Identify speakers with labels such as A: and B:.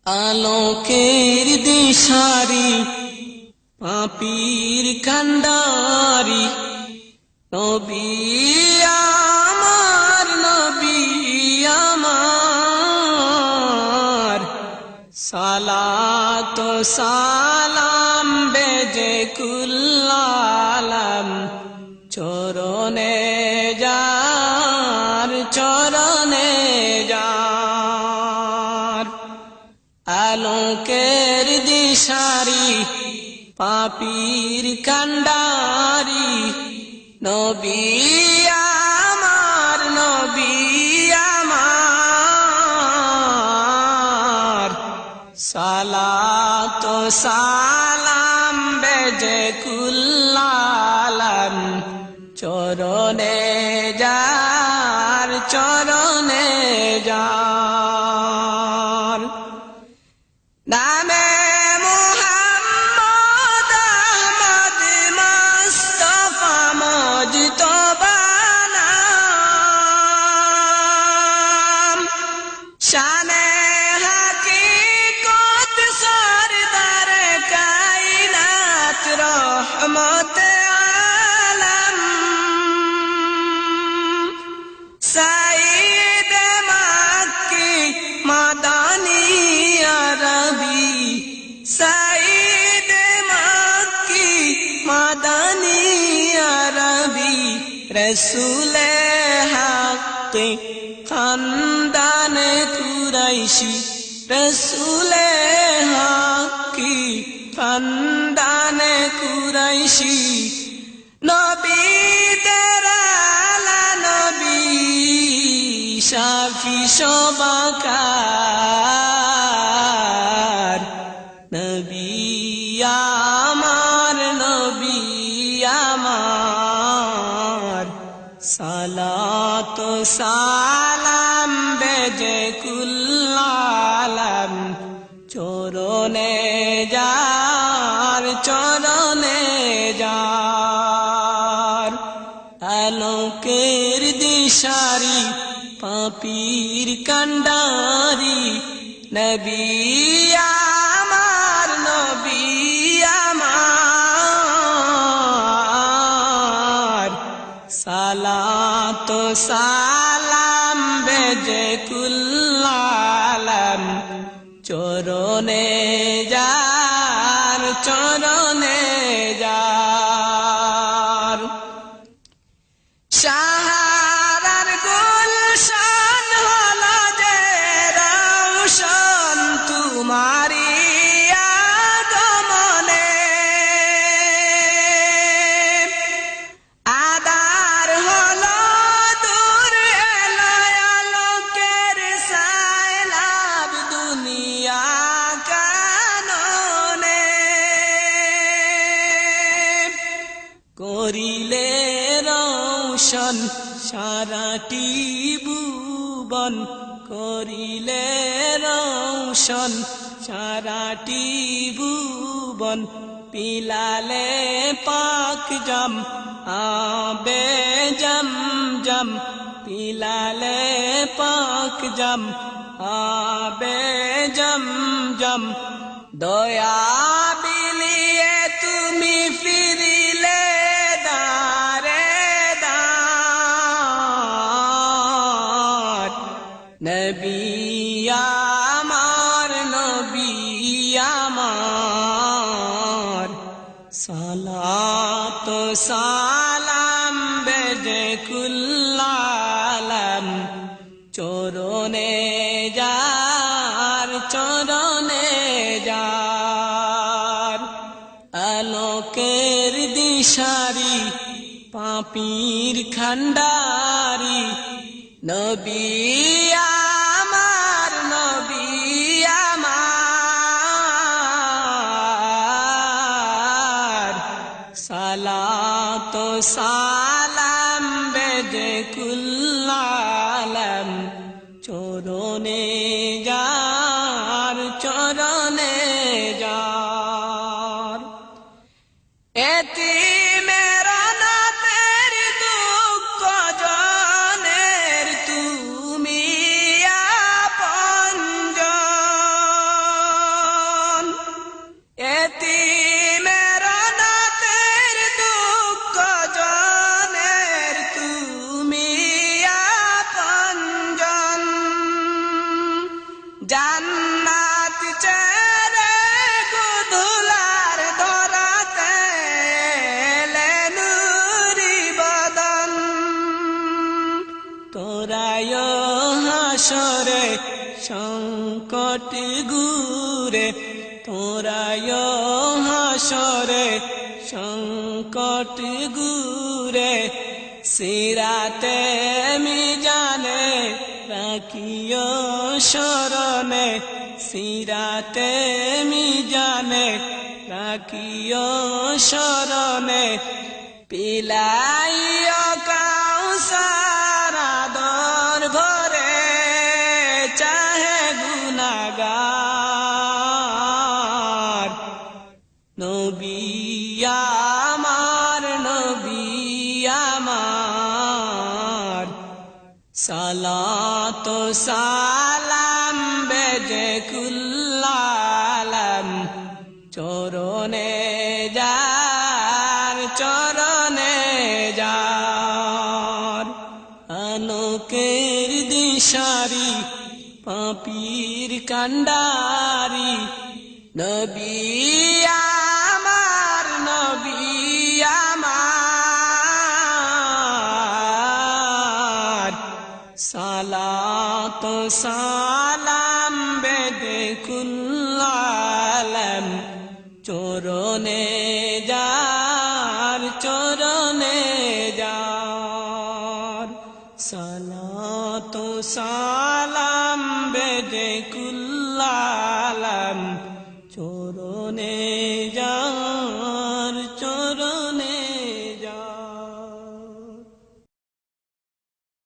A: আলোকের দিশারি পাপীর কান্ডারি নবী আমার নবী আমার সালাত ও সালাম বেজে কুল্লালাম চরণে যার চরণে যার আলোকের দিশারি পাপীর কান্ডারি নবী আমার নবী আমার সালাত ও সালাম বেজে কুল্লালাম চরণে যার চরণে যার নামে মুহাম্মদ আহমদ মুস্তাফা মুজতবা নাম শানে হাকিকত সরদার কায়নাত রহমত আলম সাইদ মক্কি মাদানী আরবি সাইদ মক্কি মাদানী আরবি রসূল হক খানদান কুরাইশি রসূল হক খানদান কুরাইশি নবী তেরা নবী শাফি শোভাকার নবী আমার সালাত ও সালাম বেজে কুল্লালাম চরণে যার চরণে যার আলোকের দিশারি পাপীর কান্ডারি নবী আমার নবী আমার সালাত ও সালাম বেজে কুল্লালাম চরণে যার চরণে যার সাহারার গুলশান হলো যে রওশন তোমারি আগমনে আদার হলো দূর এলো আলোকের সাইলাব দুনিয়া কাননে করিলে রওশন সারাটি ভুবন করিলে রওশন সারাটি ভুবন পিলালে পাক জাম আবে জম জম পিলালে পাক জাম আবে জম জম দয়া বিলিয়ে তুমি ফিরিলে দারে দার নবী আমার নবী আমার সালাত ও সালাম বেজে কুল্লালাম চরণে যার চরণে যার আলোকের দিশারি পাপীর খান্ডারি নবী আমার নবী আমার সালাত ও সালাম বেজে কুল্লালাম চরণে যার চরণে যার এতিমের অনাথের দুঃখ জনের তুমি আপনজন জান্নাত ছেড়ে গুদুলার ধরাতে নুরি বদন তোরায় হাসরে সংকট গুরে তোরায় হাসরে সংকট গুরে সিরাতে মিজানে রাখিও শরণে সিরাতে মিজানে রাখিও শরণে পিলাইও কাউসার আদর ভরে চাহে গুনাহগার নবী আমার নবী আমার সালাত ও সালাম বেজে কুল্লালাম চরণে যার চরণে যার আলোকের দিশারি পাপীর কান্ডারি নবী আমার নবী আমার সালাত ও সালাম বেদে কুল্লালাম চরণে যার চরণে যার সালাত ও সালাম বেদে কুল্লালাম চরণে